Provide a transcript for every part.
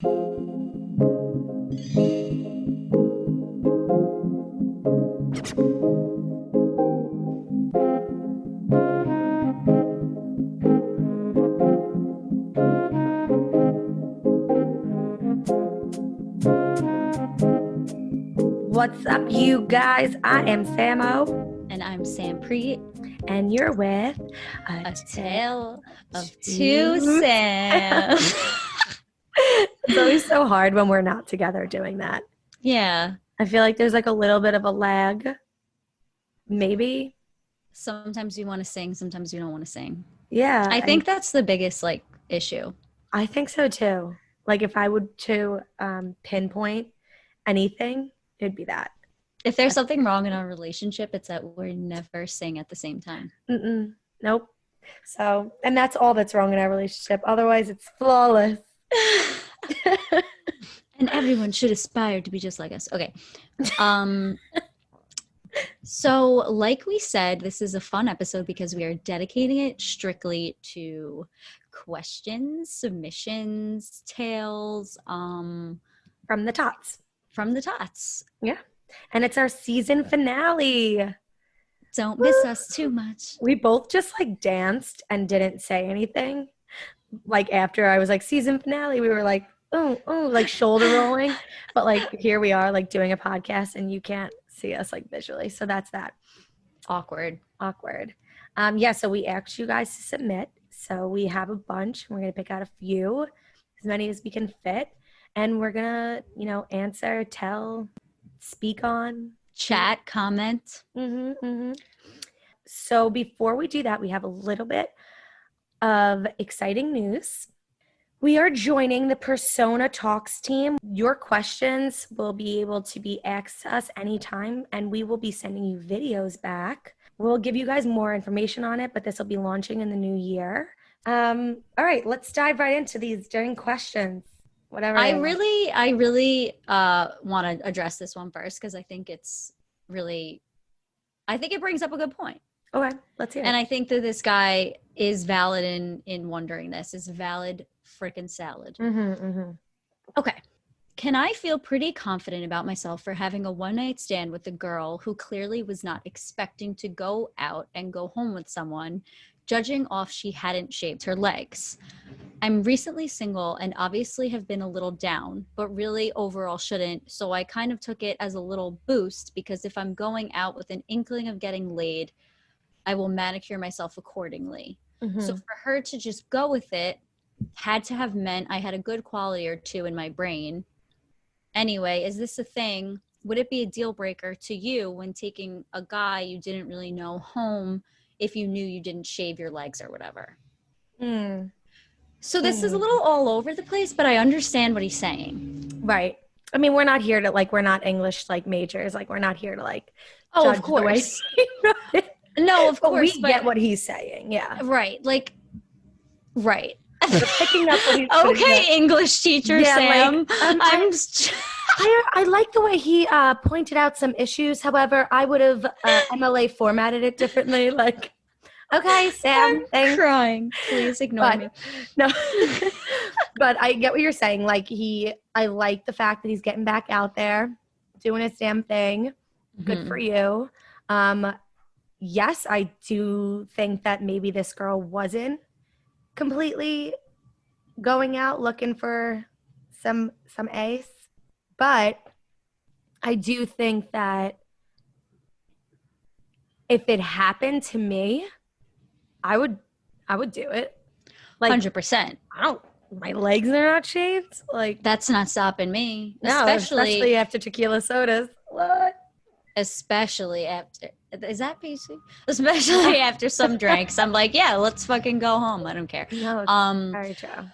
What's up, you guys? I am Samo. And I'm Sam Preet. And you're with A Tale of Two Sams. It's always so hard when we're not together doing that. Yeah. I feel like there's like a little bit of a lag. Maybe. Sometimes you want to sing, sometimes you don't want to sing. Yeah. I think that's the biggest issue. I think so too. Like if I would to pinpoint anything, it'd be that. If there's something wrong in our relationship, it's that we never sing at the same time. Nope. So, and that's all that's wrong in our relationship. Otherwise, it's flawless. And everyone should aspire to be just like us. Okay. So like we said, this is a fun episode because we are dedicating it strictly to questions, submissions, tales, from the tots. Yeah. And it's our season finale. Don't miss us too much. We both just like danced and didn't say anything. Like after I was like season finale, we were like, oh, like shoulder rolling. But like here we are like doing a podcast and you can't see us like visually. So that's that. Awkward. Yeah, so we asked you guys to submit. So we have a bunch. We're going to pick out a few, as many as we can fit. And we're going to, answer, tell, speak on. Chat, comment. So before we do that, we have a little bit of exciting news. We are joining the Persona Talks team. Your questions will be able to be asked to us anytime, and we will be sending you videos back. We'll give you guys more information on it, but this will be launching in the new year. All right, let's dive right into these dang questions. Whatever. I really want to address this one first because I think it brings up a good point. Okay, let's hear it. And I think that this guy is valid in wondering this. Is valid freaking salad. Okay. Can I feel pretty confident about myself for having a one-night stand with a girl who clearly was not expecting to go out and go home with someone, judging off she hadn't shaved her legs? I'm recently single and obviously have been a little down, but really overall shouldn't. So I kind of took it as a little boost because if I'm going out with an inkling of getting laid, I will manicure myself accordingly. So for her to just go with it had to have meant I had a good quality or two in my brain. Anyway, is this a thing? Would it be a deal breaker to you when taking a guy you didn't really know home if you knew you didn't shave your legs or whatever? So this is a little all over the place, but I understand what he's saying. Right. I mean, we're not here to we're not English majors. We're not here to judge of course. The way No, of but course. We get what he's saying. Yeah. Right. Right. We're picking up what he's okay, English teacher Sam. I like the way he pointed out some issues. However, I would have MLA formatted it differently. Okay, Sam. I'm crying. Please ignore me. No. But I get what you're saying. I like the fact that he's getting back out there, doing his damn thing. Good for you. Yes, I do think that maybe this girl wasn't completely going out looking for some ace, but I do think that if it happened to me, I would do it. 100%. My legs are not shaved. That's not stopping me. No, especially after tequila sodas. What? Especially after, is that PC? Especially after some drinks. I'm like, yeah, let's fucking go home. I don't care. No, it's very true.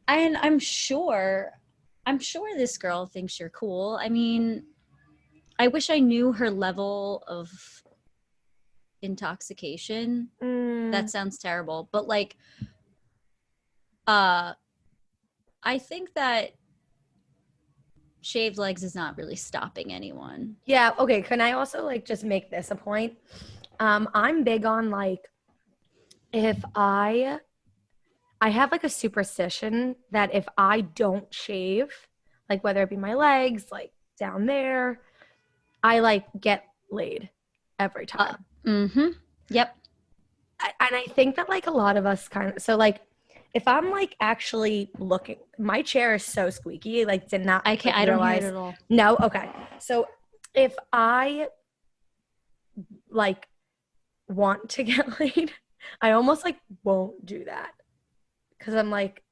And I'm sure this girl thinks you're cool. I mean, I wish I knew her level of intoxication. That sounds terrible. But I think that shaved legs is not really stopping anyone. Yeah, okay. Can I also just make this a point? I'm big on if I I have like a superstition that if I don't shave, like whether it be my legs, like down there, I like get laid every time. Yep. And I think that like a lot of us kind of, so like if I'm like actually looking, my chair is so squeaky, like did not I can't, I don't hear it at all. No, okay. So if I like want to get laid, I almost like won't do that. Cause I'm like,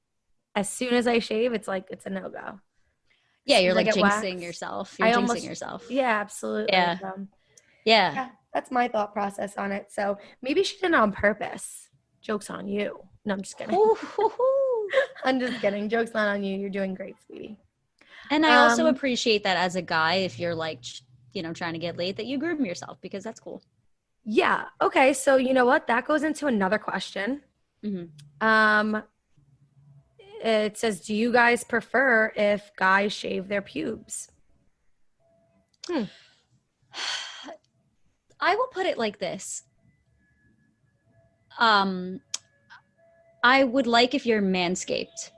as soon as I shave, it's like it's a no-go. Yeah, you're like jinxing yourself. You're jinxing yourself. Yeah, absolutely. Yeah. Yeah. That's my thought process on it. So maybe she did it on purpose. Joke's on you. No, I'm just kidding. I'm just kidding. Joke's not on you. You're doing great, sweetie. And I also appreciate that as a guy, if you're like, you know, trying to get laid, that you groom yourself because that's cool. Yeah. Okay. So you know what? That goes into another question. It says, do you guys prefer if guys shave their pubes? I will put it like this. I would like if you're manscaped.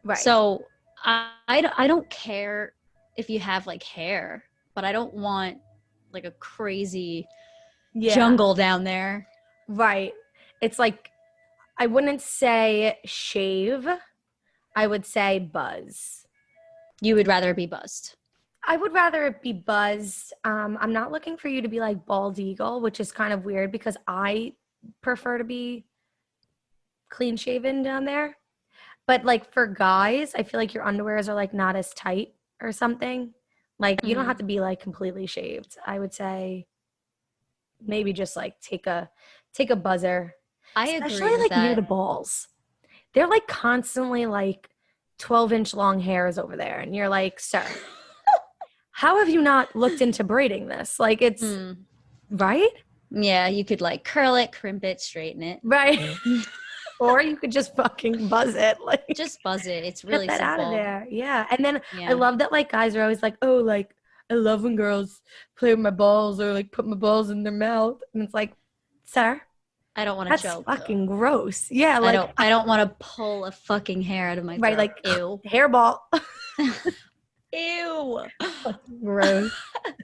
Right. So I don't care if you have like hair, but I don't want like a crazy jungle down there. Right. It's like, I wouldn't say shave. I would say buzz. You would rather be buzzed. I would rather it be buzzed. I'm not looking for you to be like bald eagle, which is kind of weird because I prefer to be clean shaven down there. But like for guys, I feel like your underwears are like not as tight or something. Like you don't have to be like completely shaved. I would say maybe just like take a buzzer. I agree especially with like that. Near the balls. They're like constantly like 12-inch long hairs over there. And you're like, sir, how have you not looked into braiding this? Like it's, right? Yeah, you could like curl it, crimp it, straighten it. Right. Or you could just fucking buzz it. Like just buzz it. It's really get that simple. out of there. Yeah. And then I love that like guys are always like, oh, like I love when girls play with my balls or like put my balls in their mouth. And it's like, sir, I don't want to choke. That's fucking gross. Yeah, like I don't want to pull a fucking hair out of my throat. Right, like ew, hairball. Ew, gross.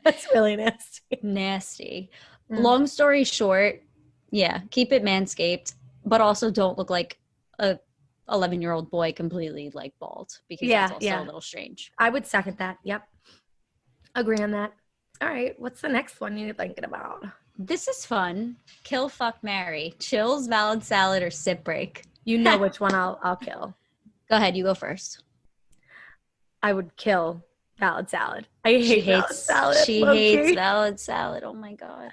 That's really nasty. Nasty. Long story short, yeah, keep it manscaped, but also don't look like a 11-year-old boy completely like bald because that's also a little strange. I would second that. Yep, agree on that. All right, what's the next one you're thinking about? This is fun. Kill, fuck, marry. Chills, valid salad, or sip break. You know which one I'll kill. Go ahead. You go first. I would kill valid salad. I hate valid salad. She hates valid salad. Oh my God.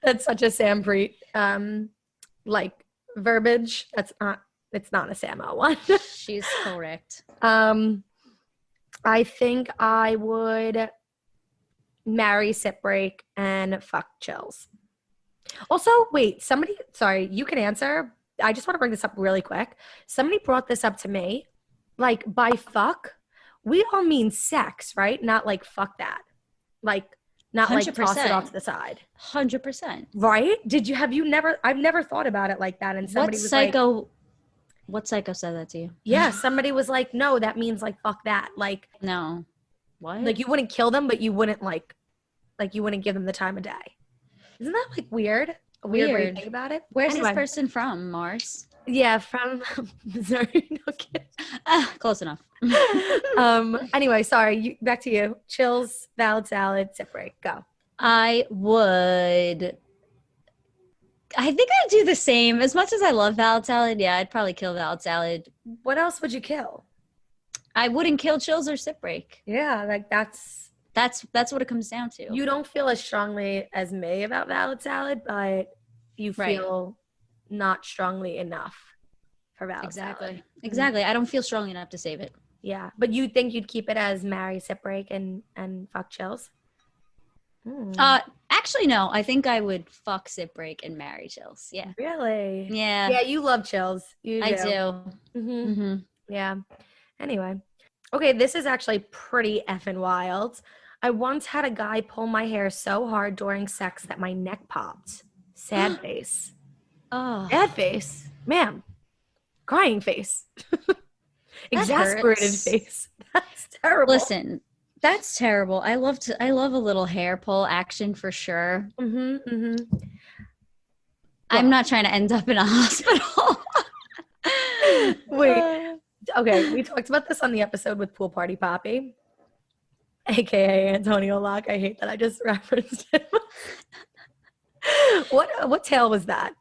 That's such a Sam Preet like verbiage. It's not a Samo one. She's correct. I think I would marry sip break and fuck chills. Also, wait, sorry, you can answer. I just want to bring this up really quick. Somebody brought this up to me. Like by fuck, we all mean sex, right? Not like fuck that. Like not 100%. Like toss it off to the side. 100%. Right? I've never thought about it like that. And somebody what psycho said that to you? Yeah, somebody was like, no, that means like fuck that. Like no. What? Like you wouldn't kill them, but you wouldn't like you wouldn't give them the time of day. Isn't that like weird? Weird way to think about it. Where's this person from? Mars? Yeah, from Missouri. No kidding. Close enough. Anyway, sorry. Back to you. Chills, valid salad, sip break. Go. I think I'd do the same. As much as I love valid salad, yeah, I'd probably kill valid salad. What else would you kill? I wouldn't kill chills or sip break. Yeah, like that's what it comes down to. You don't feel as strongly as me about valid salad, but you feel not strongly enough for valid salad. Exactly. I don't feel strongly enough to save it. Yeah, but you think you'd keep it as marry, sip break, and fuck chills? Actually, no. I think I would fuck sip break and marry chills. Yeah. Really? Yeah. Yeah, you love chills. I do. Mm-hmm. Yeah. Anyway. Okay, this is actually pretty effing wild. I once had a guy pull my hair so hard during sex that my neck popped. Sad face. Oh. Sad face. Ma'am. crying face. Exasperated hurts. face. That's terrible. Listen, that's terrible. I love a little hair pull action for sure. I'm not trying to end up in a hospital. Wait. Okay, we talked about this on the episode with Pool Party Poppy, aka Antonio Locke. I hate that I just referenced him. What tale was that?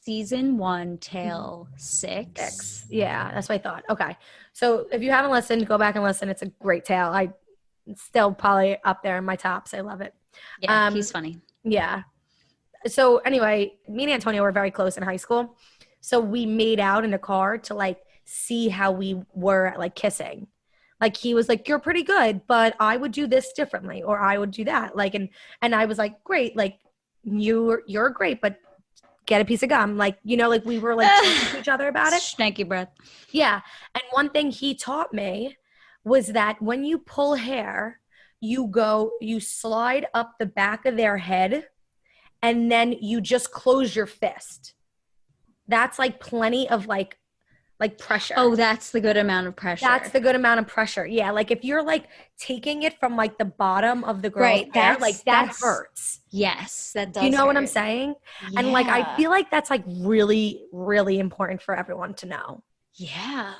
Season 1, tale 6. Yeah, that's what I thought. Okay, so if you haven't listened, go back and listen. It's a great tale. It's still probably up there in my tops. I love it. Yeah, he's funny. Yeah. So anyway, me and Antonio were very close in high school. So we made out in a car to like see how we were like kissing. Like he was like, you're pretty good, but I would do this differently, or I would do that. Like, and I was like, great. Like you're great, but get a piece of gum. Like, you know, like we were like talking to each other about it. Stanky breath. Yeah. And one thing he taught me was that when you pull hair, you slide up the back of their head and then you just close your fist. That's like plenty of like pressure. Oh, that's the good amount of pressure. That's the good amount of pressure. Yeah. Like if you're like taking it from like the bottom of the girl's hair, like that hurts. Yes, that does. You know hurt. what I'm saying? Yeah. And like I feel like that's like really, really important for everyone to know. Yeah.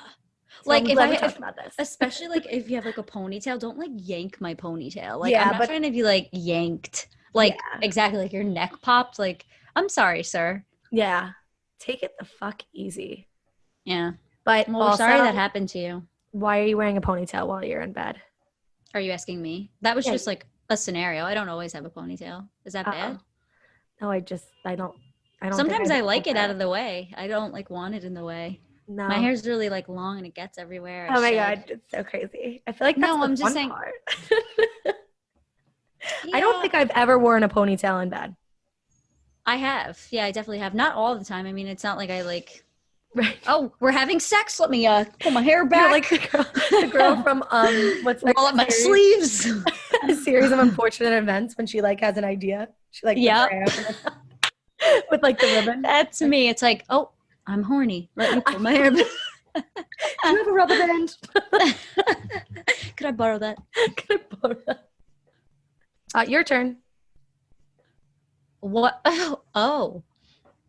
So like if I talked about this, especially like if you have like a ponytail, don't like yank my ponytail. Like Yeah, I'm not trying to be like yanked. Like exactly like your neck popped. Like I'm sorry, sir. Yeah. Take it the fuck easy. Yeah. But Well, also, sorry that happened to you. Why are you wearing a ponytail while you're in bed? Are you asking me? That was just like a scenario. I don't always have a ponytail. Is that bad? No, I don't. Sometimes I like it out of the way. I don't like want it in the way. No. My hair's really like long and it gets everywhere. Oh my God, it's so crazy. I feel like that's I'm the just fun saying. part. I don't think I've ever worn a ponytail in bed. I have. Yeah, I definitely have. Not all the time. I mean, it's not like I like. Right. Oh, we're having sex. Let me pull my hair back. You're like the girl from what's like roll up my sleeves. A series of unfortunate events when she like has an idea. She like with like the ribbon. That's me. It's like, oh, I'm horny. Let me pull my hair back. Do you have a rubber band? Could I borrow that? Could I borrow that? Your turn. What? Oh,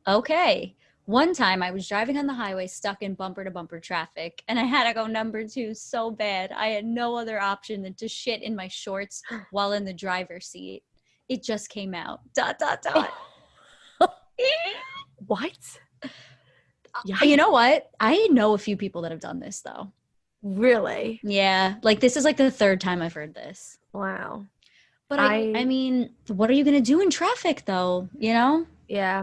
okay. One time I was driving on the highway stuck in bumper to bumper traffic and I had to go number 2 so bad. I had no other option than to shit in my shorts while in the driver's seat. It just came out. ... What? You know what? I know a few people that have done this though. Really? Yeah. Like this is like the 3rd time I've heard this. Wow. But I mean, what are you going to do in traffic though? You know? Yeah.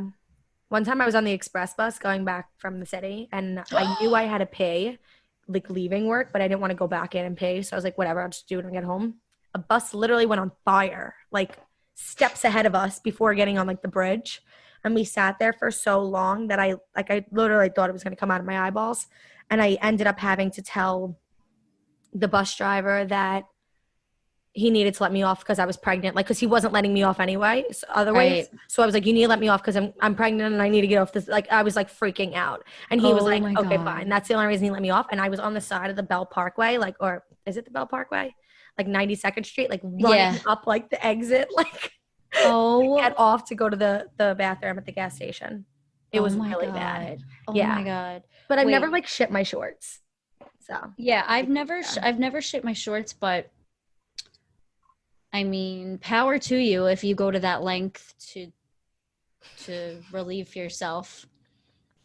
One time I was on the express bus going back from the city and I knew I had to pay like leaving work, but I didn't want to go back in and pay. So I was like, whatever, I'll just do it when I get home. A bus literally went on fire, like steps ahead of us before getting on like the bridge. And we sat there for so long that I literally thought it was going to come out of my eyeballs. And I ended up having to tell the bus driver that he needed to let me off because I was pregnant, like, because he wasn't letting me off anyway. So otherwise, so I was like, you need to let me off because I'm pregnant and I need to get off this. Like, I was like freaking out. And he was like, okay, fine. That's the only reason he let me off. And I was on the side of the Bell Parkway, like, or is it the Bell Parkway? Like 92nd Street, like running up like the exit, like get off to go to the bathroom at the gas station. It was really bad. Oh my God. But I've never like shit my shorts. So yeah, I've never shit my shorts, but I mean, power to you if you go to that length to relieve yourself.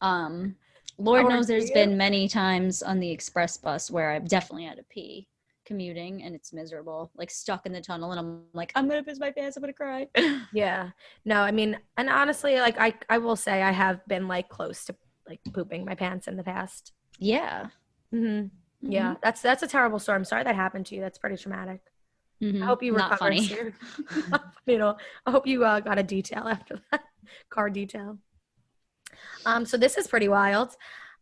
Lord knows there's been many times on the express bus where I've definitely had to pee commuting and it's miserable, like stuck in the tunnel and I'm like, I'm gonna piss my pants, I'm gonna cry. Yeah. No, I mean, and honestly, like I will say I have been like close to like pooping my pants in the past. Yeah. Mm-hmm. Yeah. That's a terrible story. I'm sorry that happened to you. That's pretty traumatic. I hope you recovered. Not funny. You know, I hope you got a detail after that, car detail. So this is pretty wild.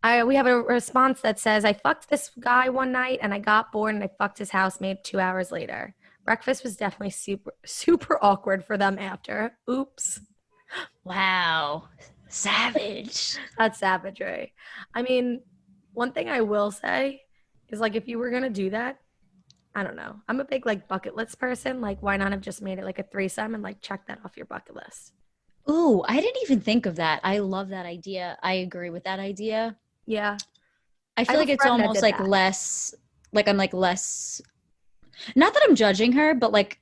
We have a response that says, I fucked this guy one night and I got bored and I fucked his housemate 2 hours later. Breakfast was definitely super awkward for them after. Oops. Wow. Savage. That's savagery. I mean, one thing I will say is like if you were gonna do that, I don't know. I'm a big like bucket list person. Like, why not have just made it like a threesome and like check that off your bucket list? Ooh, I didn't even think of that. I love that idea. I agree with that idea. Yeah. I feel like it's almost like less, like I'm like less, not that I'm judging her, but like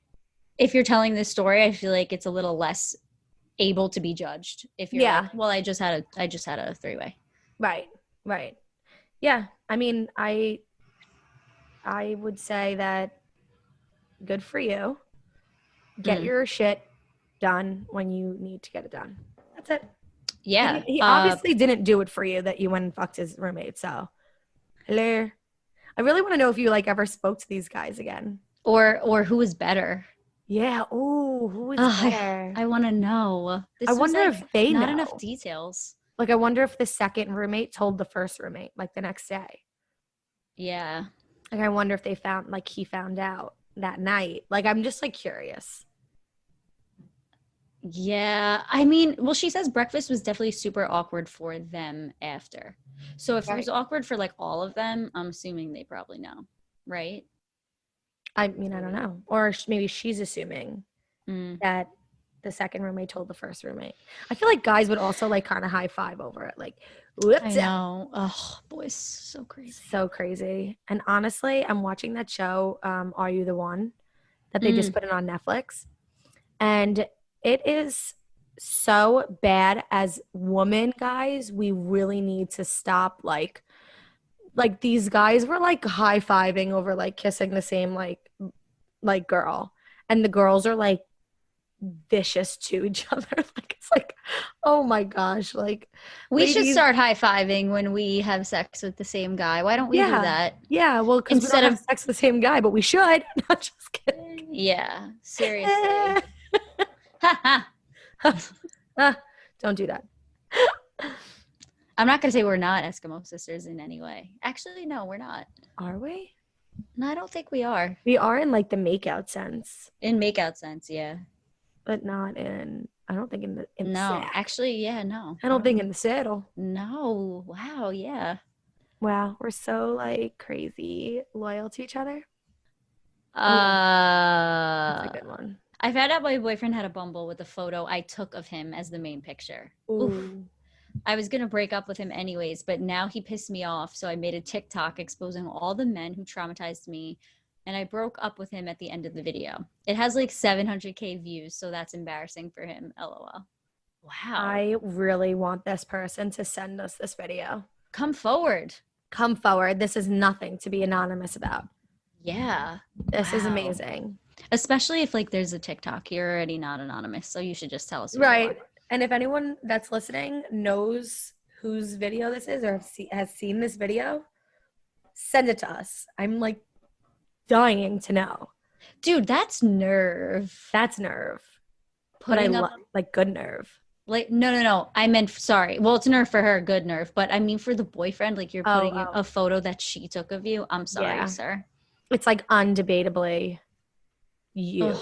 if you're telling this story, I feel like it's a little less able to be judged if you're like, well, I just had a three-way. Right. Yeah. I mean, I would say that good for you. Get your shit done when you need to get it done. That's it. Yeah. He obviously didn't do it for you that you went and fucked his roommate. So, hello. I really want to know if you like ever spoke to these guys again. Or who was better. Yeah. Ooh, who was better? I want to know. I wonder if they know. Not enough details. Like, I wonder if the second roommate told the first roommate, like, the next day. Yeah. Like, I wonder if they found, like, he found out that night. Like, I'm just, like, curious. Yeah. I mean, well, she says breakfast was definitely super awkward for them after. So if it was awkward for, like, all of them, I'm assuming they probably know. Right? I mean, I don't know. Or maybe she's assuming that the second roommate told the first roommate. I feel like guys would also like kind of high five over it. Like, whoops. I know. Oh, boys, so crazy. So crazy. And honestly, I'm watching that show, Are You the One? That they just put it on Netflix. And it is so bad as women, guys. We really need to stop like these guys were like high-fiving over like kissing the same like girl, and the girls are like vicious to each other. Like, it's like, oh my gosh, like we should start high-fiving when we have sex with the same guy. Why don't we do that? Yeah, well, because instead of sex with the same guy, but we should. Not just kidding. Yeah, seriously. Don't do that. I'm not going to say we're not Eskimo sisters in any way. Actually, no, we're not. Are we? No, I don't think we are. We are in like the makeout sense. In makeout sense, yeah. But not in, I don't think in the no, sack. Actually, yeah, no. I don't think in the saddle. No. Wow, yeah. Wow, we're so like crazy loyal to each other. That's a good one. I found out my boyfriend had a Bumble with a photo I took of him as the main picture. Ooh. I was going to break up with him anyways, but now he pissed me off. So I made a TikTok exposing all the men who traumatized me. And I broke up with him at the end of the video. It has like 700K views. So that's embarrassing for him. LOL. Wow. I really want this person to send us this video. Come forward. Come forward. This is nothing to be anonymous about. Yeah. This is amazing. Especially if like there's a TikTok. You're already not anonymous. So you should just tell us. Right. And if anyone that's listening knows whose video this is or has seen this video, send it to us. I'm like dying to know. Dude, that's nerve. That's nerve. But I like good nerve. Like, no. I meant, sorry. Well, it's nerve for her, good nerve. But I mean for the boyfriend, like you're putting a photo that she took of you. I'm sorry, sir. It's like undebatably you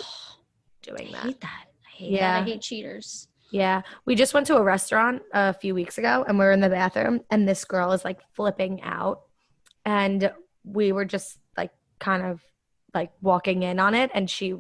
doing that. I hate that. I hate that. I hate cheaters. Yeah. We just went to a restaurant a few weeks ago and we were in the bathroom and this girl is like flipping out. And we were just like kind of like walking in on it. And she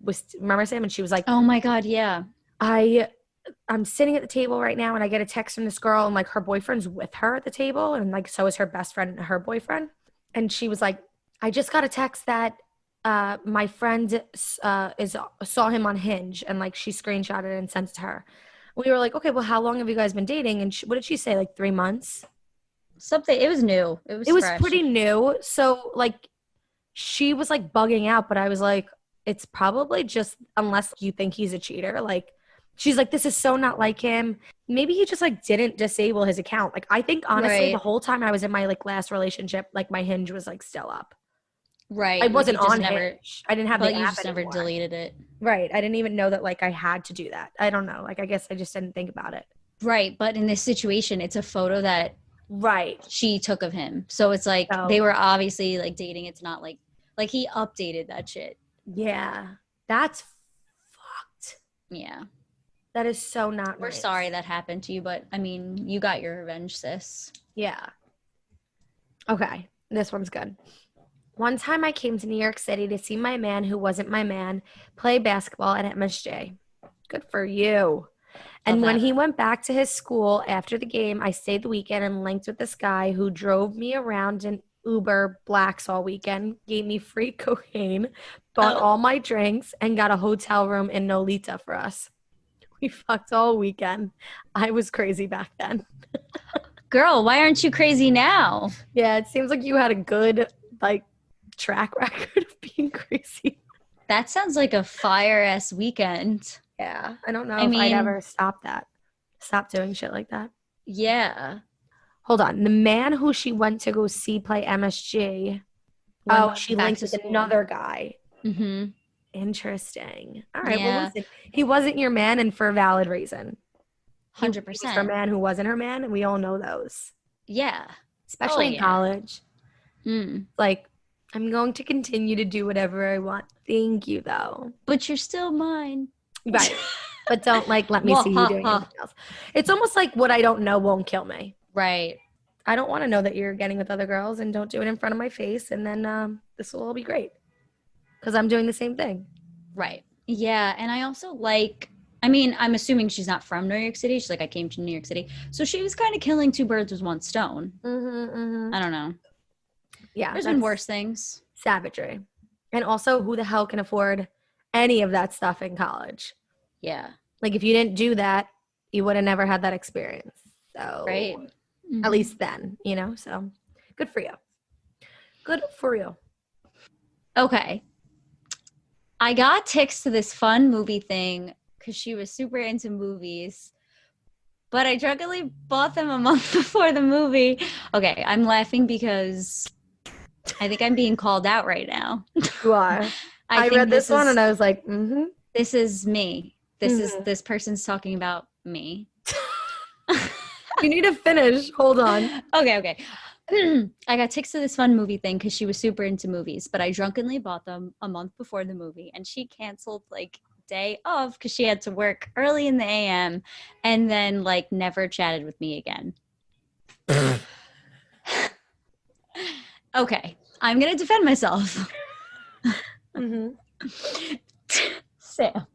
was, remember Sam? And she was like, oh my God, yeah. I'm sitting at the table right now and I get a text from this girl and like her boyfriend's with her at the table. And like, so is her best friend and her boyfriend. And she was like, I just got a text that my friend saw him on Hinge and like she screenshotted it and sent it to her. We were like, okay, well, how long have you guys been dating? And what did she say? Like 3 months? Something. It was new. It was pretty new. So like she was like bugging out, but I was like, it's probably just unless you think he's a cheater. Like she's like, this is so not like him. Maybe he just like didn't disable his account. Like I think honestly the whole time I was in my like last relationship, like my Hinge was like still up. Right. I wasn't on Hinge. I didn't have the app. You just never deleted it. Right. I didn't even know that like I had to do that. I don't know. Like I guess I just didn't think about it. Right. But in this situation, it's a photo that she took of him. So it's like they were obviously like dating. It's not like he updated that shit. Yeah. That's fucked. Yeah. That is so not We're nice. sorry that happened to you, but I mean, you got your revenge, sis. Yeah. Okay, this one's good. One time I came to New York City to see my man who wasn't my man play basketball at MSJ. Good for you. And when he went back to his school after the game, I stayed the weekend and linked with this guy who drove me around in Uber Blacks all weekend, gave me free cocaine, bought all my drinks, and got a hotel room in Nolita for us. We fucked all weekend. I was crazy back then. Girl, why aren't you crazy now? Yeah, it seems like you had a good, like, track record of being crazy. That sounds like a fire-ass weekend. Yeah, I don't know if I'd ever stop doing shit like that. Yeah. Hold on. The man who she went to go see play MSG. She linked with another guy. Mm-hmm. Interesting. All right. Yeah. Well, listen, he wasn't your man, and for a valid reason. 100%. For a man who wasn't her man, and we all know those. Yeah. Especially in college. Like, I'm going to continue to do whatever I want. Thank you, though. But you're still mine. Right. But don't, like, let me see you doing anything else. It's almost like what I don't know won't kill me. Right. I don't want to know that you're getting with other girls, and don't do it in front of my face, and then this will all be great. Because I'm doing the same thing. Right. Yeah. And I also like, I mean, I'm assuming she's not from New York City. She's like, I came to New York City. So she was kind of killing two birds with one stone. I don't know. Yeah. There's been worse things. Savagery. And also, who the hell can afford any of that stuff in college? Yeah. Like, if you didn't do that, you would have never had that experience. So, right. At least then, you know? So, good for you. Good for you. Okay. I got tickets to this fun movie thing because she was super into movies, but I drunkenly bought them a month before the movie. Okay, I'm laughing because I think I'm being called out right now. You are. I read this one and I was like, this is me. This person's talking about me. You need to finish. Hold on. Okay. I got tickets to this fun movie thing because she was super into movies, but I drunkenly bought them a month before the movie, and she canceled like day of because she had to work early in the AM, and then like never chatted with me again. Okay, I'm gonna defend myself. Sam.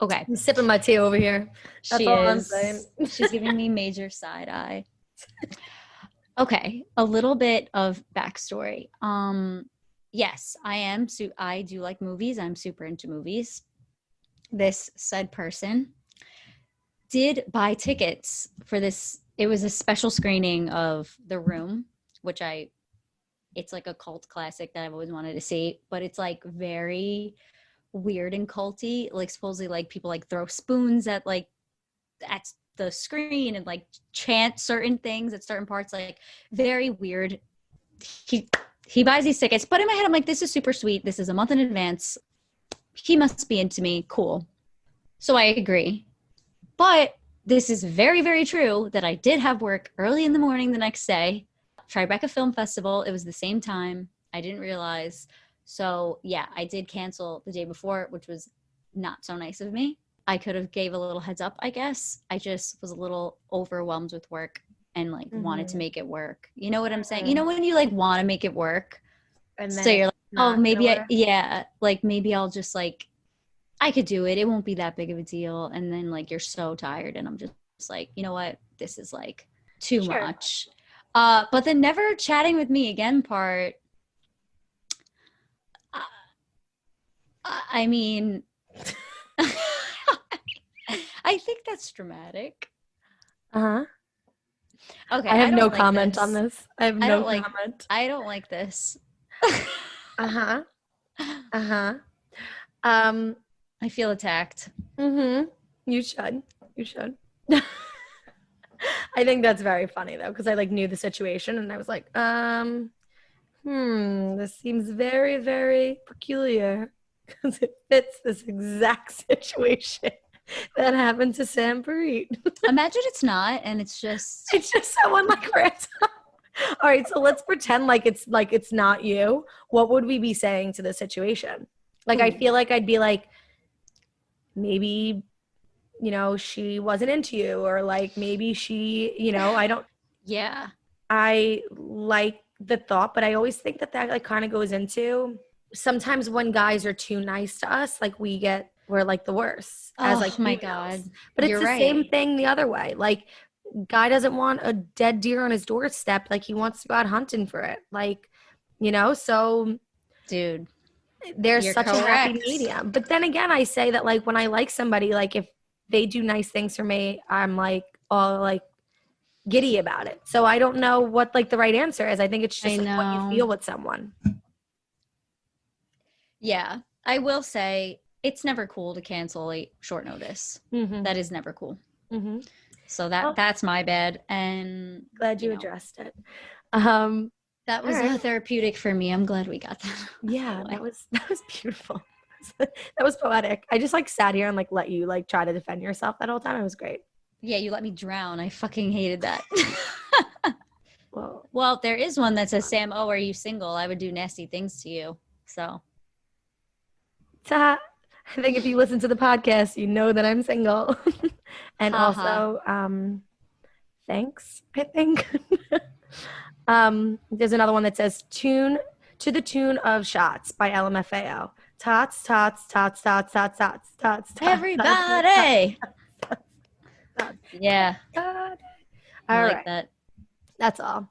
Okay, I'm sipping my tea over here. That's all I'm saying. She's giving me major side eye. Okay, a little bit of backstory. Yes, I do like movies. I'm super into movies. This said person did buy tickets for this. It was a special screening of The Room, which it's like a cult classic that I've always wanted to see, but it's like very weird and culty. Like supposedly like people like throw spoons at the screen and like chant certain things at certain parts, like very weird. He buys these tickets, but in my head I'm like, this is super sweet. This is a month in advance. He must be into me. Cool. So I agree. But this is very, very true that I did have work early in the morning the next day. Tribeca Film Festival. It was the same time. I didn't realize. So yeah, I did cancel the day before, which was not so nice of me. I could have gave a little heads up, I guess. I just was a little overwhelmed with work and like wanted to make it work. You know what I'm saying? You know when you like want to make it work, and then so you're like, oh, maybe maybe I'll just like, I could do it. It won't be that big of a deal. And then like you're so tired, and I'm just like, you know what? This is like too much. But the never chatting with me again part. I mean. I think that's dramatic. Okay. I have no comment on this. I have no comment. I don't like this. I feel attacked. You should. I think that's very funny though, because I like knew the situation and I was like, this seems very, very peculiar because it fits this exact situation that happened to Sam Parit. Imagine it's not, and it's just someone like random. All right, so let's pretend like it's not you. What would we be saying to the situation? Like, I feel like I'd be like, maybe she wasn't into you, or like maybe she, I don't. Yeah. I like the thought, but I always think that like kind of goes into sometimes when guys are too nice to us, like we're like the worst as like my females. God. But it's the same thing the other way. Like guy doesn't want a dead deer on his doorstep. Like he wants to go out hunting for it. Like, so dude, there's such a happy medium. But then again, I say that like when I like somebody, like if they do nice things for me, I'm like all like giddy about it. So I don't know what like the right answer is. I think it's just like, what you feel with someone. Yeah, I will say it's never cool to cancel a short notice. Mm-hmm. That is never cool. Mm-hmm. So that's my bad. And glad you addressed it. That was therapeutic for me. I'm glad we got that. Yeah, that was beautiful. That was poetic. I just like sat here and like let you like try to defend yourself that whole time. It was great. Yeah, you let me drown. I fucking hated that. Well, there is one that says, Sam, are you single? I would do nasty things to you. So. I think if you listen to the podcast, you know that I'm single. And also, thanks, I think. There's another one that says, to the tune of Shots by LMFAO. Tots, tots, tots, tots, tots, tots, tots. Everybody! Yeah. I like that. That's all.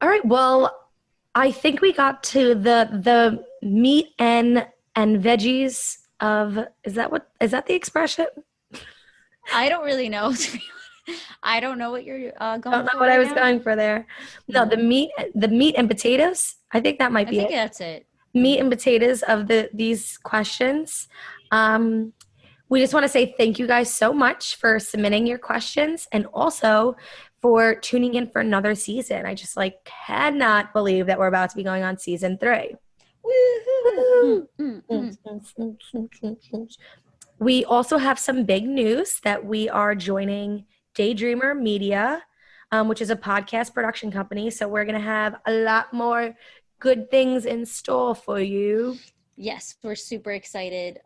All right. Well, I think we got to the meat and veggies of, is that the expression? I don't really know. I don't know what you're going for. I don't know what I was going for there. No, the meat and potatoes. I think that might be it. I think that's it. Meat and potatoes of these questions. We just want to say thank you guys so much for submitting your questions and also for tuning in for another season. I just like cannot believe that we're about to be going on season 3. We also have some big news that we are joining Daydreamer Media, which is a podcast production company. So we're going to have a lot more good things in store for you. Yes, we're super excited.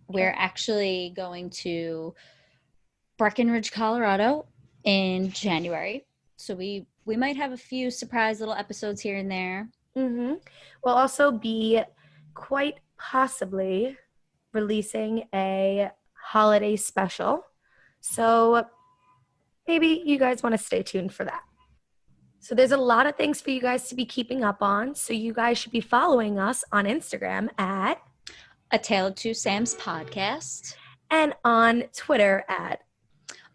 We're actually going to Breckenridge, Colorado in January. So we might have a few surprise little episodes here and there. Mm-hmm. We'll also be quite possibly releasing a holiday special. So maybe you guys want to stay tuned for that. So there's a lot of things for you guys to be keeping up on. So you guys should be following us on Instagram at A Tale of Two Sams Podcast. And on Twitter at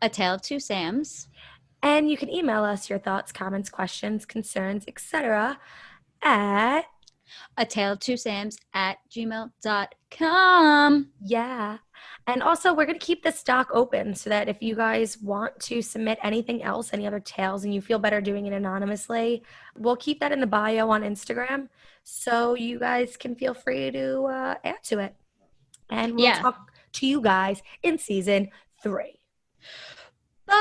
A Tale of Two Sams. And you can email us your thoughts, comments, questions, concerns, etc. at A Tale of Two Sams at gmail.com. Yeah. And also, we're going to keep this doc open so that if you guys want to submit anything else, any other tales, and you feel better doing it anonymously, we'll keep that in the bio on Instagram so you guys can feel free to add to it. And we'll talk to you guys in season 3. Bye.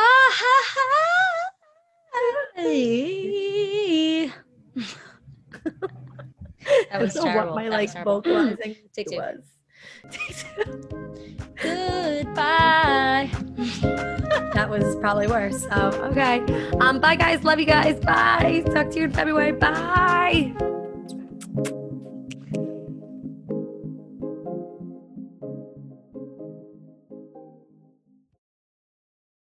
That was terrible. What my vocalizing was. Goodbye. That was probably worse. So okay. Bye guys. Love you guys. Bye. Talk to you in February. Bye.